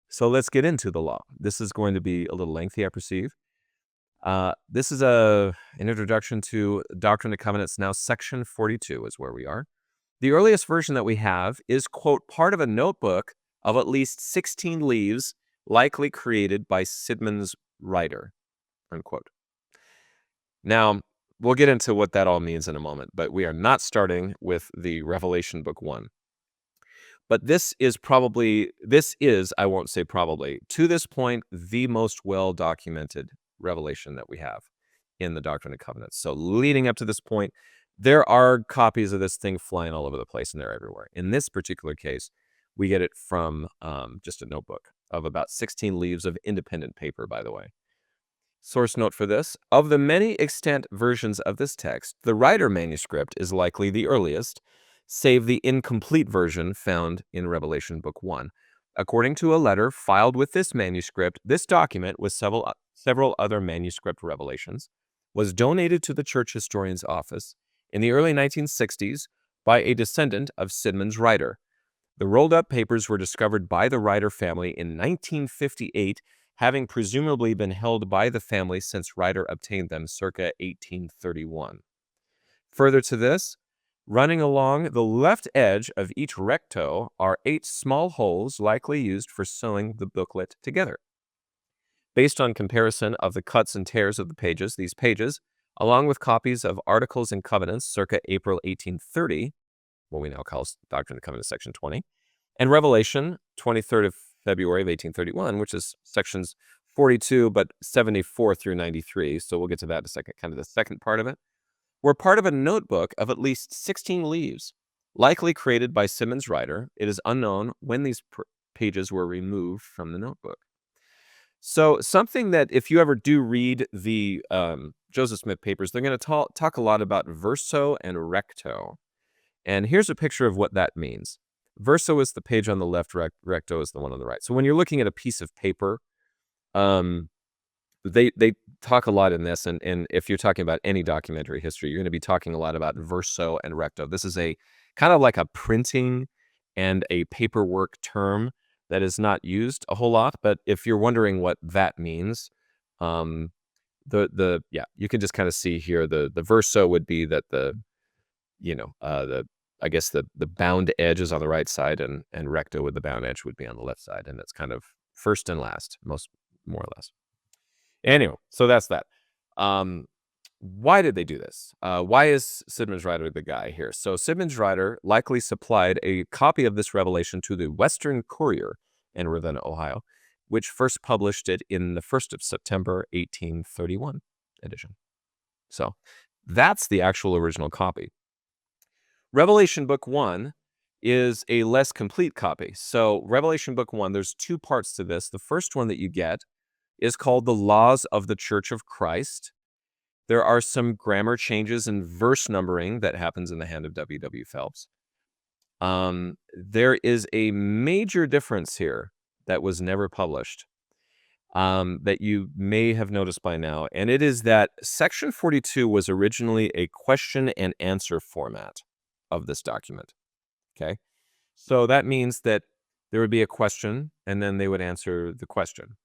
So let's get into the law. This is going to be a little lengthy, I perceive. This is an introduction to Doctrine and Covenants. Now, section 42 is where we are. The earliest version that we have is, quote, part of a notebook of at least 16 leaves, likely created by Sidman's writer, unquote. Now, we'll get into what that all means in a moment, but we are not starting with the Revelation Book 1. But this is, I won't say probably, to this point, the most well-documented revelation that we have in the Doctrine and Covenants. So leading up to this point, there are copies of this thing flying all over the place, and they're everywhere. In this particular case, we get it from just a notebook of about 16 leaves of independent paper, by the way. Source note for this: of the many extant versions of this text, the writer manuscript is likely the earliest, save the incomplete version found in Revelation Book 1. According to a letter filed with this manuscript, this document, with several other manuscript revelations, was donated to the church historian's office in the early 1960s by a descendant of Sidman's writer. The rolled-up papers were discovered by the writer family in 1958, having presumably been held by the family since writer obtained them circa 1831. Further to this, running along the left edge of each recto are 8 small holes likely used for sewing the booklet together. Based on comparison of the cuts and tears of the pages, these pages, along with copies of Articles and Covenants circa April 1830, what we now call Doctrine and Covenants section 20, and Revelation 23rd of February of 1831, which is sections 42 but 74 through 93, so we'll get to that in a second, kind of the second part of it, were part of a notebook of at least 16 leaves, likely created by Sidman's writer. It is unknown when these pages were removed from the notebook. So something that, if you ever do read the Joseph Smith papers, they're going to talk a lot about verso and recto. And here's a picture of what that means. Verso is the page on the left, recto is the one on the right. So when you're looking at a piece of paper, they talk a lot in this, and if you're talking about any documentary history, you're going to be talking a lot about verso and recto. This is a kind of like a printing and a paperwork term that is not used a whole lot, but if you're wondering what that means, you can just kind of see here the verso would be that I guess the bound edge is on the right side, and recto with the bound edge would be on the left side, and it's kind of first and last, more or less. Anyway, so that's that. Why did they do this? Why is Sidman's writer the guy here? So Sidman's writer likely supplied a copy of this revelation to the Western Courier in Ravenna, Ohio, which first published it in the 1st of September, 1831 edition. So that's the actual original copy. Revelation Book 1 is a less complete copy. So Revelation Book 1, there's 2 parts to this. The first one that you get is called The Laws of the Church of Christ. There are some grammar changes in verse numbering that happens in the hand of W.W. Phelps. There is a major difference here that was never published that you may have noticed by now, and it is that section 42 was originally a question and answer format of this document. Okay, so that means that there would be a question, and then they would answer the question,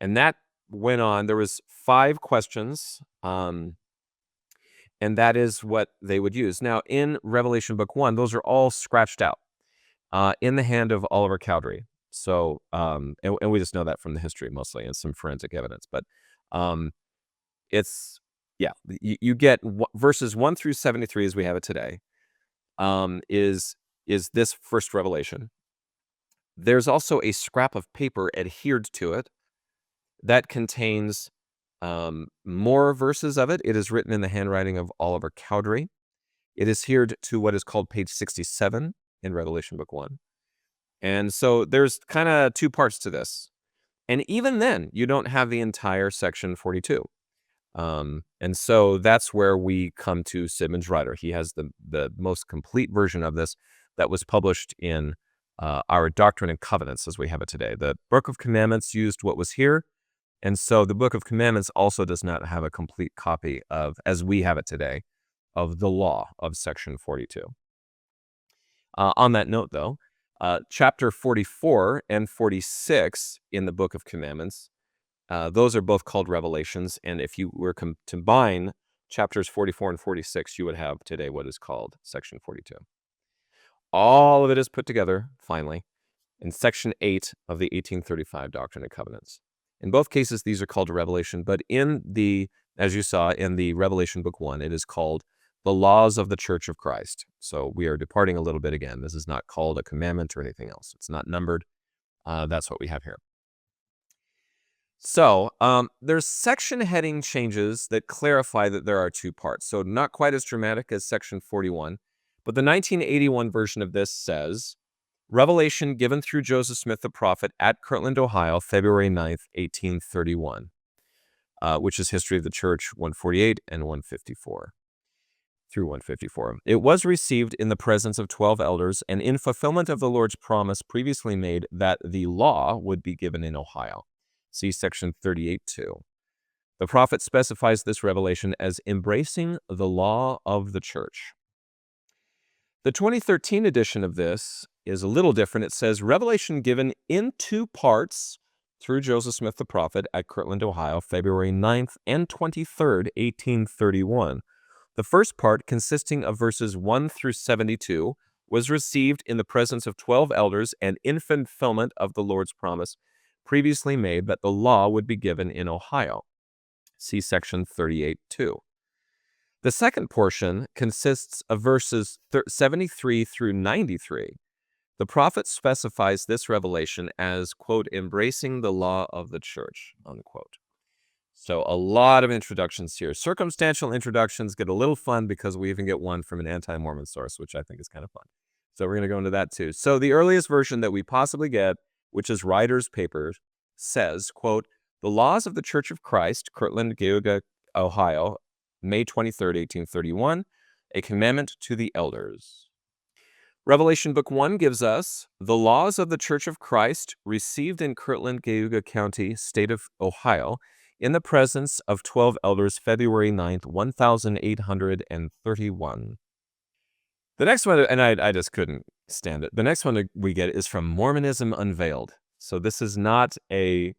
and that went on. There was 5 questions, and that is what they would use. Now, in Revelation Book 1, those are all scratched out in the hand of Oliver Cowdery. So, and we just know that from the history mostly and some forensic evidence. But you get verses 1 through 73 as we have it today. Is this first revelation. There's also a scrap of paper adhered to it that contains more verses of it. It is written in the handwriting of Oliver Cowdery. It is adhered to what is called page 67 in Revelation Book 1. And so there's kind of 2 parts to this. And even then, you don't have the entire section 42. And so that's where we come to Sidman's writer. He has the most complete version of this that was published in our Doctrine and Covenants as we have it today. The Book of Commandments used what was here, and so the Book of Commandments also does not have a complete copy of, as we have it today, of the law of section 42. On that note, though, Chapter 44 and 46 in the Book of Commandments, those are both called revelations. And if you were to combine chapters 44 and 46, you would have today what is called section 42. All of it is put together, finally, in section 8 of the 1835 Doctrine and Covenants. In both cases, these are called a revelation, but as you saw in the Revelation Book 1, it is called the Laws of the Church of Christ. So we are departing a little bit again. This is not called a commandment or anything else. It's not numbered. That's what we have here. So there's section heading changes that clarify that there are two parts. So not quite as dramatic as section 41, but the 1981 version of this says, revelation given through Joseph Smith the prophet at Kirtland, Ohio, February 9th, 1831, which is History of the Church 148 and 154 through 154. It was received in the presence of 12 elders and in fulfillment of the Lord's promise previously made that the law would be given in Ohio. See section 38.2. The prophet specifies this revelation as embracing the law of the church. The 2013 edition of this is a little different. It says, revelation given in two parts through Joseph Smith the prophet at Kirtland, Ohio, February 9th and 23rd, 1831. The first part, consisting of verses 1 through 72, was received in the presence of 12 elders and in fulfillment of the Lord's promise previously made that the law would be given in Ohio. See section 38.2. The second portion consists of verses 73 through 93. The prophet specifies this revelation as, quote, embracing the law of the church, unquote. So a lot of introductions here. Circumstantial introductions get a little fun because we even get one from an anti-Mormon source, which I think is kind of fun. So we're going to go into that too. So the earliest version that we possibly get, which is Ryder's Papers, says, quote, the laws of the Church of Christ, Kirtland, Geauga, Ohio, May 23rd, 1831, a commandment to the elders. Revelation Book 1 gives us the laws of the Church of Christ received in Kirtland, Geauga County, state of Ohio, in the presence of 12 elders, February 9th, 1831. The next one, and I just couldn't stand it. The next one that we get is from Mormonism Unveiled. So this is not a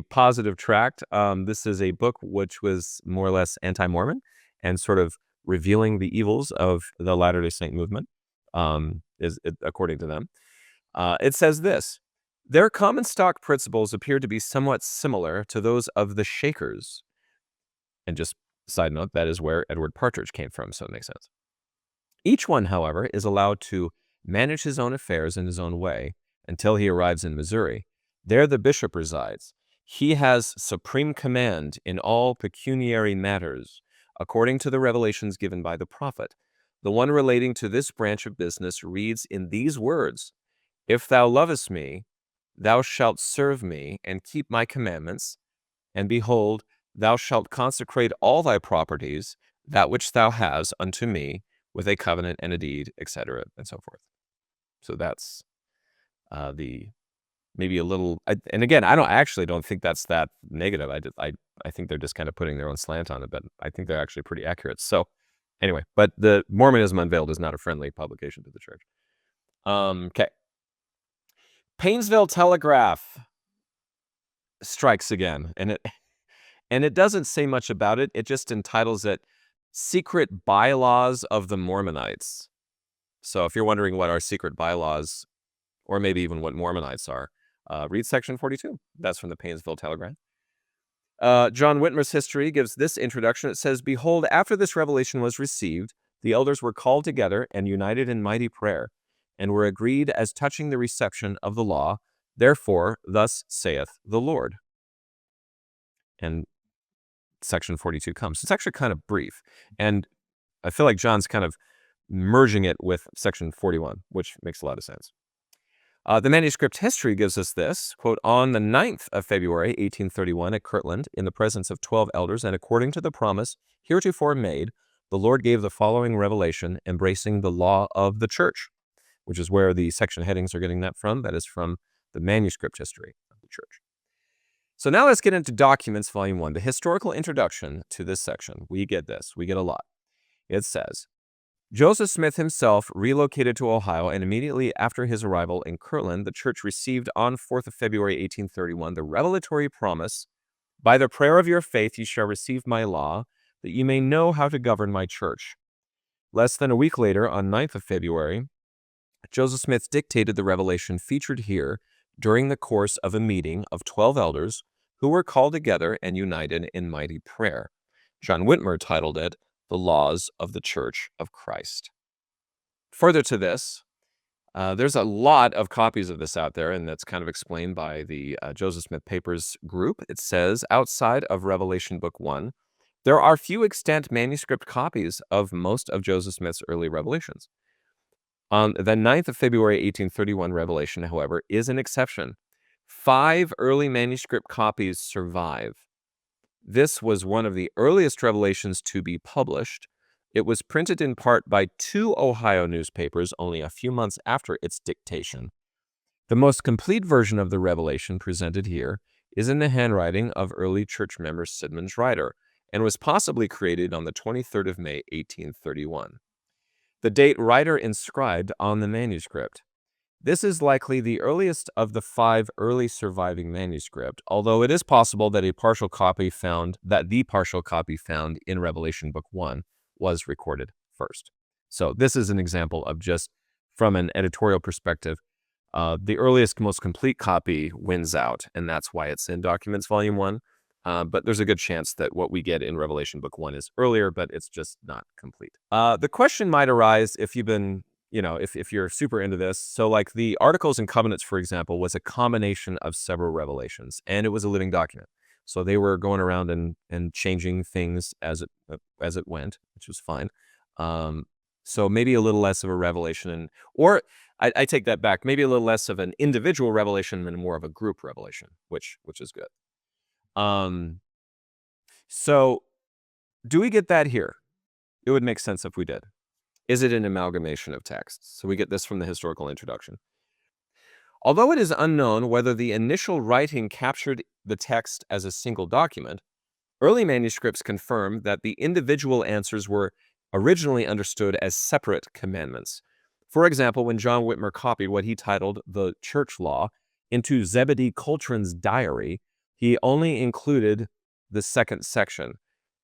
positive tract. This is a book which was more or less anti-Mormon and sort of revealing the evils of the Latter-day Saint movement, according to them. It says this: their common stock principles appear to be somewhat similar to those of the Shakers. And just side note, that is where Edward Partridge came from, so it makes sense. Each one, however, is allowed to manage his own affairs in his own way until he arrives in Missouri. There the bishop resides. He has supreme command in all pecuniary matters, according to the revelations given by the prophet. The one relating to this branch of business reads in these words, if thou lovest me, thou shalt serve me and keep my commandments, and behold, thou shalt consecrate all thy properties, that which thou hast, unto me, with a covenant and a deed, etc., and so forth. So that's maybe a little, and again, I actually don't think that's that negative. I think they're just kind of putting their own slant on it, but I think they're actually pretty accurate. So anyway, but the Mormonism Unveiled is not a friendly publication to the church. Okay. Painesville Telegraph strikes again, and it doesn't say much about it. It just entitles it Secret Bylaws of the Mormonites. So if you're wondering what our secret bylaws, or maybe even what Mormonites are, read section 42. That's from the Painesville Telegraph. John Whitmer's history gives this introduction. It says, behold, after this revelation was received, the elders were called together and united in mighty prayer, and were agreed as touching the reception of the law. Therefore, thus saith the Lord. And section 42 comes. It's actually kind of brief. And I feel like John's kind of merging it with section 41, which makes a lot of sense. The manuscript history gives us this, quote, on the 9th of February, 1831, at Kirtland, in the presence of 12 elders, and according to the promise heretofore made, the Lord gave the following revelation, embracing the law of the church, which is where the section headings are getting that from. That is from the manuscript history of the church. So now let's get into Documents, Volume 1, the historical introduction to this section. We get this. We get a lot. It says, Joseph Smith himself relocated to Ohio, and immediately after his arrival in Kirtland, the church received on 4th of February, 1831, the revelatory promise, "By the prayer of your faith you shall receive my law, that you may know how to govern my church." Less than a week later, on 9th of February, Joseph Smith dictated the revelation featured here during the course of a meeting of 12 elders who were called together and united in mighty prayer. John Whitmer titled it, "The Laws of the Church of Christ." Further to this, there's a lot of copies of this out there, and that's kind of explained by the Joseph Smith Papers group. It says, outside of Revelation Book 1, there are few extant manuscript copies of most of Joseph Smith's early revelations. The 9th of February, 1831 revelation, however, is an exception. 5 early manuscript copies survive. This was one of the earliest revelations to be published. It was printed in part by 2 Ohio newspapers only a few months after its dictation. The most complete version of the revelation presented here is in the handwriting of early church member Sidmund's writer, and was possibly created on the 23rd of May, 1831. The date Ryder inscribed on the manuscript. This is likely the earliest of the 5 early surviving manuscript, although it is possible that the partial copy found in Revelation Book 1 was recorded first. So this is an example of, just from an editorial perspective, the earliest, most complete copy wins out, and that's why it's in Documents Volume 1. But there's a good chance that what we get in Revelation Book 1 is earlier, but it's just not complete. The question might arise if you've been, if you're super into this. So like the Articles and Covenants, for example, was a combination of several revelations, and it was a living document. So they were going around and changing things as it went, which was fine. So maybe a little less of a revelation, or I take that back, maybe a little less of an individual revelation and more of a group revelation, which is good. So do we get that here? It would make sense if we did. Is it an amalgamation of texts? So we get this from the historical introduction. Although it is unknown whether the initial writing captured the text as a single document, early manuscripts confirm that the individual answers were originally understood as separate commandments. For example, when John Whitmer copied what he titled the Church Law into Zebedee Coltrane's diary, he only included the second section.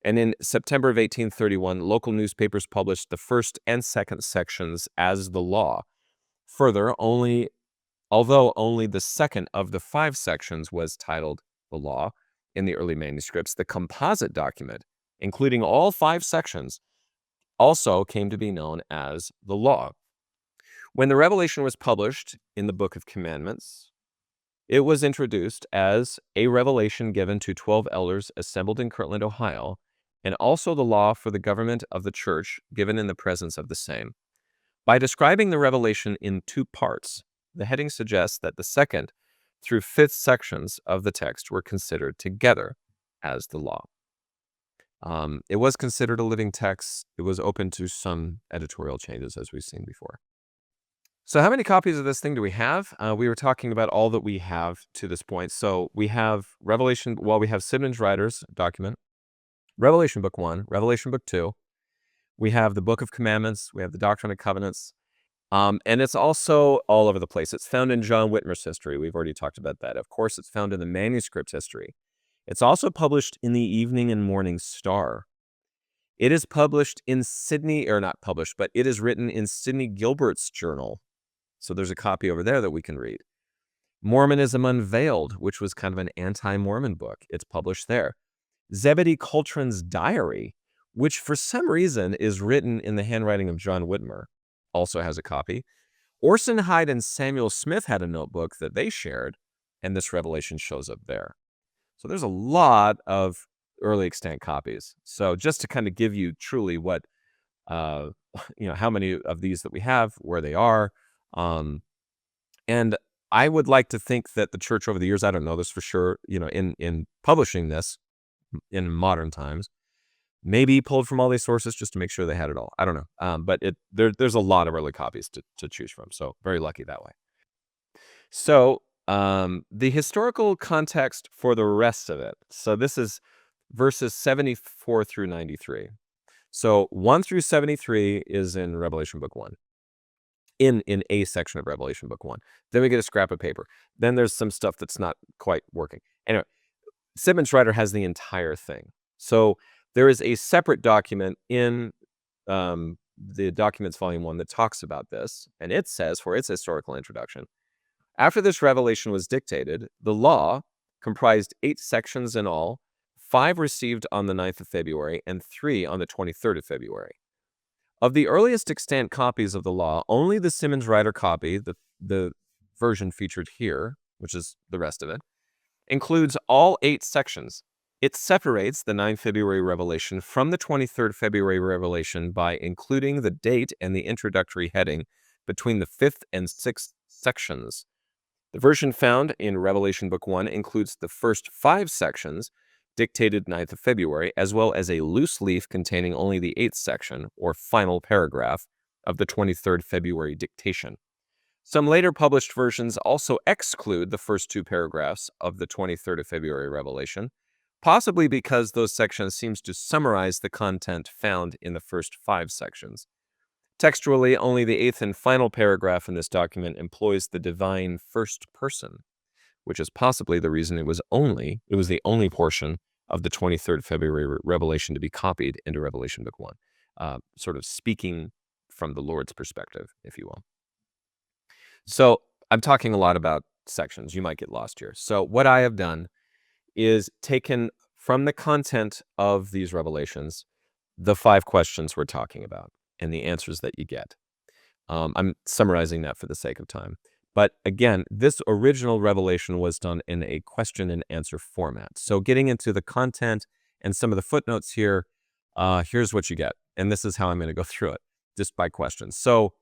And in September of 1831, local newspapers published the first and second sections as the law. Further, although only the second of the 5 sections was titled the law in the early manuscripts, the composite document, including all 5 sections, also came to be known as the law. When the revelation was published in the Book of Commandments, it was introduced as a revelation given to 12 elders assembled in Kirtland, Ohio, and also the law for the government of the church given in the presence of the same. By describing the revelation in 2 parts, the heading suggests that the 2nd through 5th sections of the text were considered together as the law. It was considered a living text. It was open to some editorial changes, as we've seen before. So how many copies of this thing do we have? We were talking about all that we have to this point. So we have we have Sidmund's writer's document, Revelation Book 1, Revelation Book 2. We have the Book of Commandments. We have the Doctrine and Covenants. And it's also all over the place. It's found in John Whitmer's history. We've already talked about that. Of course, it's found in the manuscript history. It's also published in the Evening and Morning Star. It is published in but it is written in Sidney Gilbert's journal. So there's a copy over there that we can read. Mormonism Unveiled, which was kind of an anti-Mormon book. It's published there. Zebedee Coltrane's diary, which for some reason is written in the handwriting of John Whitmer, also has a copy. Orson Hyde and Samuel Smith had a notebook that they shared, and this revelation shows up there. So there's a lot of early extant copies. So just to kind of give you truly what, how many of these that we have, where they are. And I would like to think that the church over the years, I don't know this for sure, in publishing this in modern times, maybe pulled from all these sources just to make sure they had it all. I don't know. But there's a lot of early copies to choose from. So very lucky that way. So the historical context for the rest of it. So this is verses 74 through 93. So 1 through 73 is in Revelation book 1. In a section of Revelation book 1. Then we get a scrap of paper. Then there's some stuff that's not quite working. Anyway, Simmons Writer has the entire thing. So there is a separate document in the Documents Volume 1 that talks about this, and it says, for its historical introduction, after this revelation was dictated, the law comprised 8 sections in all, 5 received on the 9th of February and 3 on the 23rd of February. Of the earliest extant copies of the law, only the Simmons Writer copy, the version featured here, which is the rest of it, includes all 8 sections. It separates the 9 February revelation from the 23rd February revelation by including the date and the introductory heading between the 5th and 6th sections. The version found in Revelation Book 1 includes the first 5 sections, dictated 9th of February, as well as a loose leaf containing only the 8th section, or final paragraph, of the 23rd February dictation. Some later published versions also exclude the first 2 paragraphs of the 23rd of February revelation, possibly because those sections seems to summarize the content found in the first 5 sections. Textually, only the 8th and final paragraph in this document employs the divine first person, which is possibly the reason it was the only portion of the 23rd February revelation to be copied into Revelation Book 1, sort of speaking from the Lord's perspective, if you will. So I'm talking a lot about sections. You might get lost here. So what I have done is taken from the content of these revelations the 5 questions we're talking about and the answers that you get. I'm summarizing that for the sake of time. But again, this original revelation was done in a question and answer format. So getting into the content and some of the footnotes here, here's what you get. And this is how I'm going to go through it, just by questions. So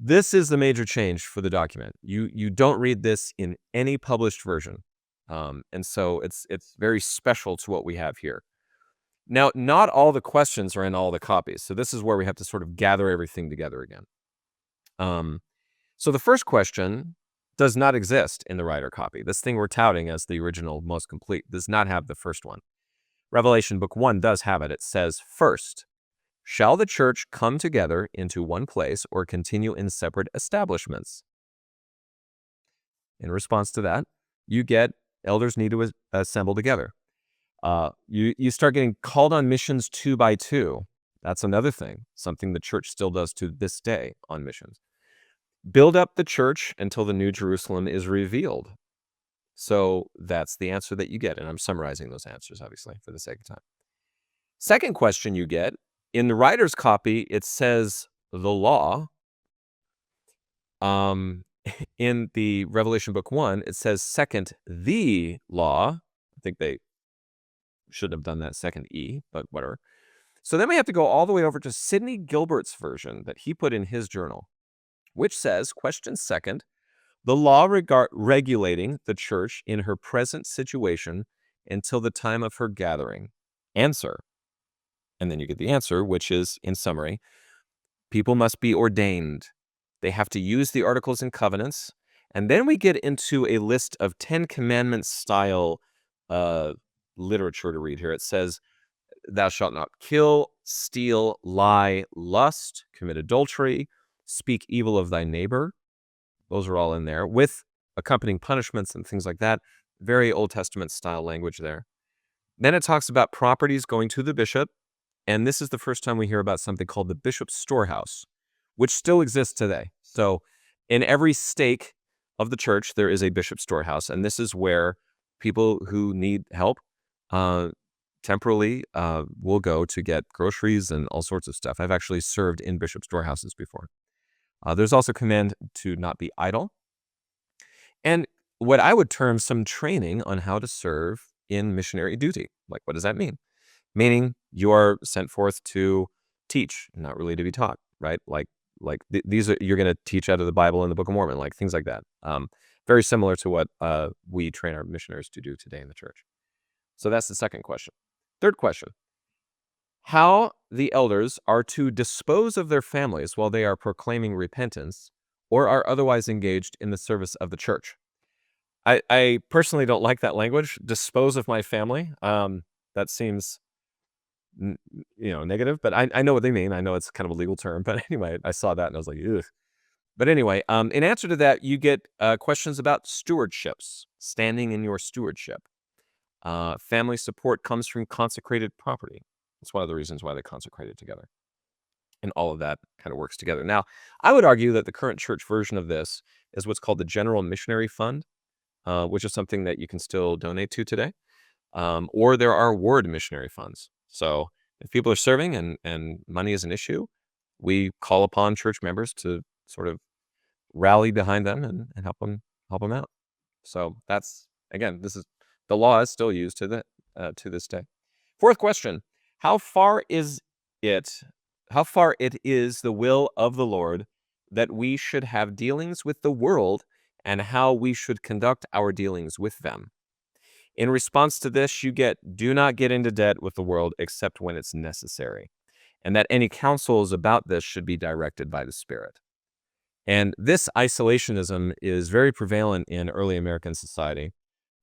this is the major change for the document. You don't read this in any published version. And so it's very special to what we have here. Now, not all the questions are in all the copies. So this is where we have to sort of gather everything together again. So the first question does not exist in the Writer copy. This thing we're touting as the original most complete does not have the first one. Revelation Book 1 does have it. It says, first, shall the church come together into one place or continue in separate establishments? In response to that, you get elders need to assemble together. You start getting called on missions 2 by 2. That's another thing, something the church still does to this day on missions. Build up the church until the New Jerusalem is revealed. So that's the answer that you get, and I'm summarizing those answers, obviously, for the sake of time. Second question you get, in the Writer's copy, it says the law. In the Revelation Book 1, it says second, the law. I think they should have done that second E, but whatever. So then we have to go all the way over to Sidney Gilbert's version that he put in his journal, which says, question second, the law regulating the church in her present situation until the time of her gathering. Answer. And then you get the answer, which is, in summary, people must be ordained. They have to use the Articles and Covenants. And then we get into a list of 10 Commandments style literature to read here. It says, thou shalt not kill, steal, lie, lust, commit adultery, speak evil of thy neighbor. Those are all in there with accompanying punishments and things like that. Very Old Testament style language there. Then it talks about properties going to the bishop. And this is the first time we hear about something called the bishop's storehouse, which still exists today. So in every stake of the church, there is a bishop's storehouse. And this is where people who need help temporarily will go to get groceries and all sorts of stuff. I've actually served in bishop's storehouses before. There's also command to not be idle. And what I would term some training on how to serve in missionary duty. Like, what does that mean? Meaning you are sent forth to teach, not really to be taught, right? These are, you're going to teach out of the Bible and the Book of Mormon, like things like that. Very similar to what we train our missionaries to do today in the church. So that's the second question. Third question, how the elders are to dispose of their families while they are proclaiming repentance or are otherwise engaged in the service of the church. I personally don't like that language, dispose of my family. That seems negative, but I know what they mean. I know it's kind of a legal term, but anyway, I saw that and I was like, ugh. But anyway, in answer to that, you get questions about stewardships, standing in your stewardship. Family support comes from consecrated property. That's one of the reasons why they consecrated together. And all of that kind of works together. Now, I would argue that the current church version of this is what's called the General Missionary Fund, which is something that you can still donate to today. Or there are ward missionary funds. So if people are serving and money is an issue, we call upon church members to sort of rally behind them and help them out. So that's, again, the law is still used to this day. Fourth question: How far it is the will of the Lord that we should have dealings with the world, and how we should conduct our dealings with them? In response to this, you get, do not get into debt with the world except when it's necessary, and that any counsels about this should be directed by the Spirit. And this isolationism is very prevalent in early American society.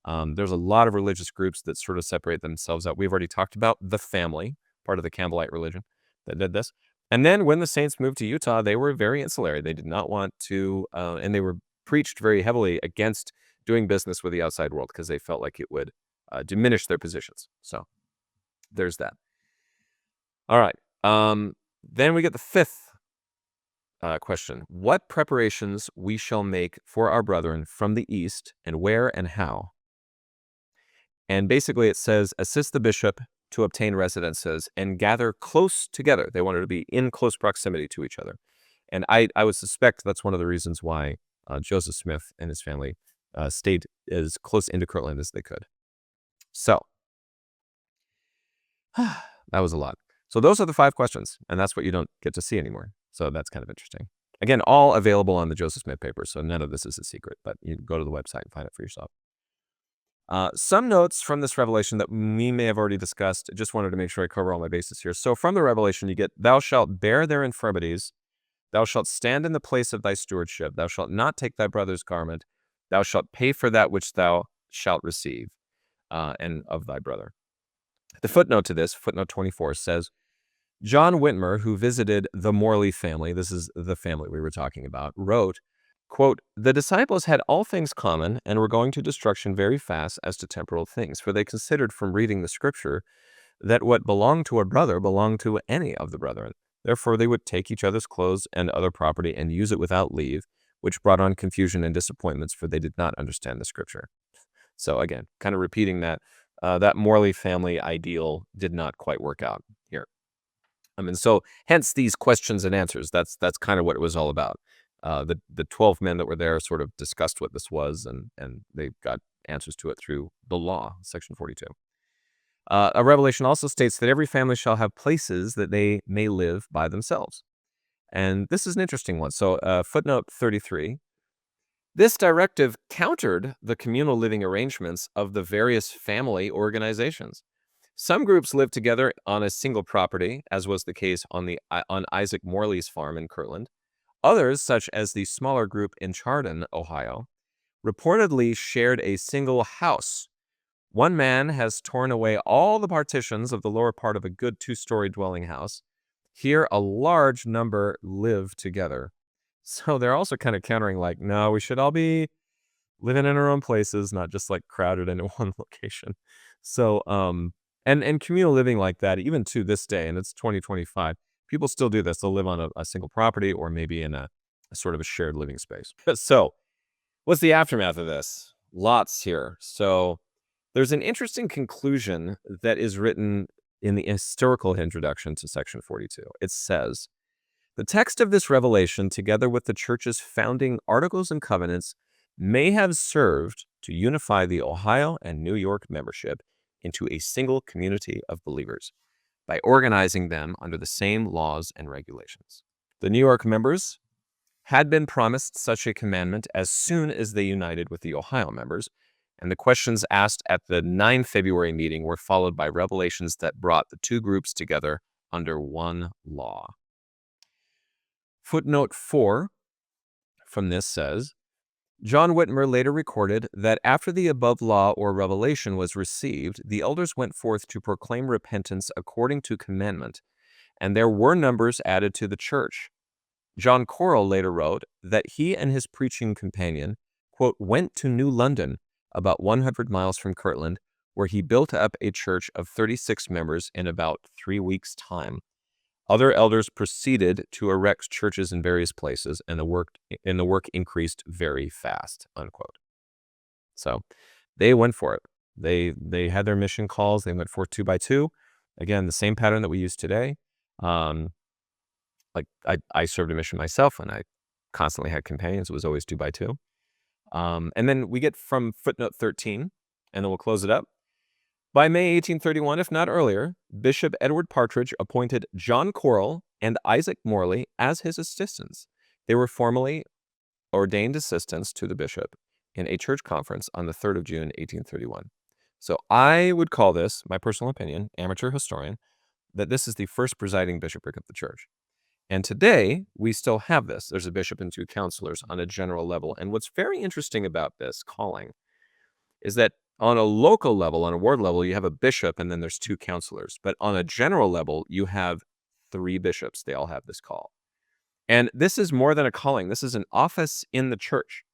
There's a lot of religious groups that sort of separate themselves out. We've already talked about the family, part of the Campbellite religion, that did this. And then when the Saints moved to Utah, they were very insular. They did not want to, and they were preached very heavily against doing business with the outside world because they felt like it would diminish their positions. So there's that. All right. Then we get the fifth question: What preparations we shall make for our brethren from the east, and where and how? And basically it says, assist the bishop to obtain residences and gather close together. They wanted to be in close proximity to each other. And I would suspect that's one of the reasons why Joseph Smith and his family stayed as close into Kirtland as they could. So that was a lot. So those are the 5 questions, and that's what you don't get to see anymore. So that's kind of interesting. Again, all available on the Joseph Smith paper, so none of this is a secret, but you can go to the website and find it for yourself. Some notes from this revelation that we may have already discussed. I just wanted to make sure I cover all my bases here. So from the revelation, you get, thou shalt bear their infirmities, thou shalt stand in the place of thy stewardship, thou shalt not take thy brother's garment, thou shalt pay for that which thou shalt receive, and of thy brother. The footnote to this, footnote 24, says, John Whitmer, who visited the Morley family, this is the family we were talking about, wrote, quote, the disciples had all things common and were going to destruction very fast as to temporal things, for they considered from reading the scripture that what belonged to a brother belonged to any of the brethren. Therefore they would take each other's clothes and other property and use it without leave, which brought on confusion and disappointments, for they did not understand the scripture. So again, kind of repeating that, that Morley family ideal did not quite work out here. So hence these questions and answers. That's kind of what it was all about. The 12 men that were there sort of discussed what this was, and they got answers to it through the law, section 42. A revelation also states that every family shall have places that they may live by themselves. And this is an interesting one. So footnote 33, this directive countered the communal living arrangements of the various family organizations. Some groups lived together on a single property, as was the case on Isaac Morley's farm in Kirtland. Others, such as the smaller group in Chardon, Ohio, reportedly shared a single house. One man has torn away all the partitions of the lower part of a good 2-story dwelling house. Here, a large number live together. So they're also kind of countering, like, no, we should all be living in our own places, not just like crowded into one location. So, and communal living like that, even to this day, and it's 2025, people still do this. They'll live on a single property or maybe in a sort of a shared living space. So what's the aftermath of this? Lots here. So there's an interesting conclusion that is written in the historical introduction to section 42. It says, the text of this revelation, together with the church's founding articles and covenants, may have served to unify the Ohio and New York membership into a single community of believers by organizing them under the same laws and regulations. The New York members had been promised such a commandment as soon as they united with the Ohio members, and the questions asked at the 9 February meeting were followed by revelations that brought the two groups together under one law. Footnote 4 from this says, John Whitmer later recorded that after the above law or revelation was received, the elders went forth to proclaim repentance according to commandment, and there were numbers added to the church. John Corrill later wrote that he and his preaching companion, quote, went to New London, about 100 miles from Kirtland, where he built up a church of 36 members in about 3 weeks' time. Other elders proceeded to erect churches in various places, and the work increased very fast, unquote. So they went for it. They had their mission calls. They went forth 2 by 2. Again, the same pattern that we use today. Like I served a mission myself, and I constantly had companions. It was always 2 by 2. And then we get from footnote 13, and then we'll close it up. By May 1831, if not earlier, Bishop Edward Partridge appointed John Corrill and Isaac Morley as his assistants. They were formally ordained assistants to the bishop in a church conference on the 3rd of June, 1831. So I would call this, my personal opinion, amateur historian, that this is the first presiding bishopric of the church. And today, we still have this. There's a bishop and 2 counselors on a general level. And what's very interesting about this calling is that on a local level, on a ward level, you have a bishop and then there's 2 counselors. But on a general level, you have 3 bishops. They all have this call. And this is more than a calling. This is an office in the church.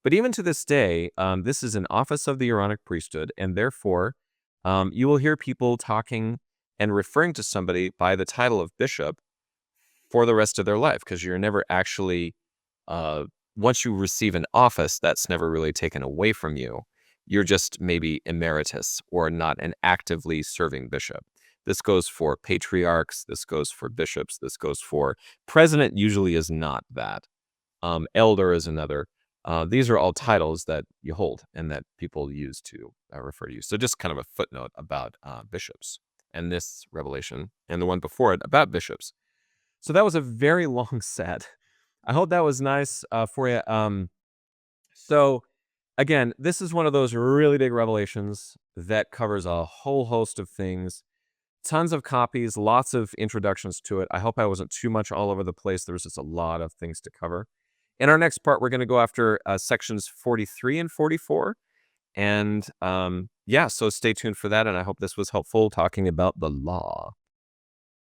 But even to this day, this is an office of the Aaronic priesthood, and therefore, you will hear people talking and referring to somebody by the title of bishop for the rest of their life, because you're never actually, once you receive an office, that's never really taken away from you. You're just maybe emeritus or not an actively serving bishop. This goes for patriarchs. This goes for bishops. This goes for president. Usually is not that. Elder is another. These are all titles that you hold and that people use to refer to you. So just kind of a footnote about bishops and this revelation and the one before it about bishops. So that was a very long set. I hope that was nice for you. So again, this is one of those really big revelations that covers a whole host of things. Tons of copies, lots of introductions to it. I hope I wasn't too much all over the place. There's just a lot of things to cover. In our next part, we're going to go after sections 43 and 44. And yeah, so stay tuned for that. And I hope this was helpful talking about the law.